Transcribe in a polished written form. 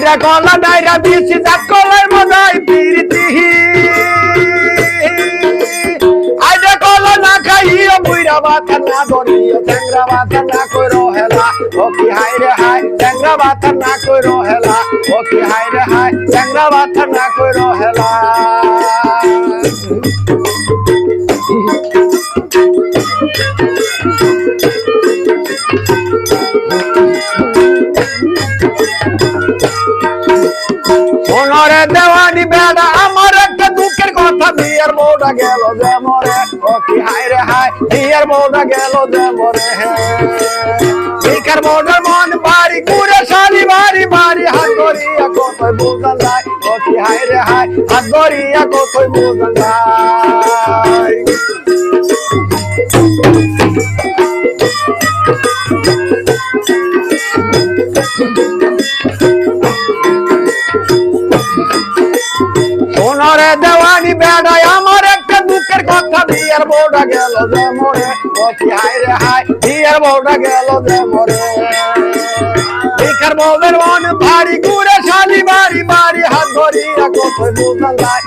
হাইরা কলা নাইরা বিশি দাঁত কলার মজাই প্রীতি আইরা কলা না খাইও বুইরা বাতা না ধরিও চ্যাংরা বাতা না কইরো হেলা ও কি হাইরে হাই চ্যাংরা বাতা না কইরো হেলা ও কি হাইরে হাই চ্যাংরা বাতা না কইরো হেলা ওনরে দেওয়ানি বেড়া আমার একটা দুঃখের কথা বিয়ের বউটা গেল যে মরে ও কি হাইরে হাই বিয়ের বউটা গেল যে মরে ভিখার বউটার মন বাড়ি কুড়ে শালি বাড়ি বাড়ি হাত ধরিয়া কোথায় বুঝান যায় ও কি হাইরে হাই হাত ধরিয়া কোথায় বুঝান যায় ওনরে দেওয়ানি বেড়ায় আমার একটা দুঃখের কথা বিয়ের বউটা গেল যে মরে ও কি হাইরে হাই বিয়ের বউটা গেল যে মরে ভিখার বউদের মন ভারী ঘুরে শালি বাড়ি বাড়ি হাত ধরিয়া কোথায় বুঝান যায়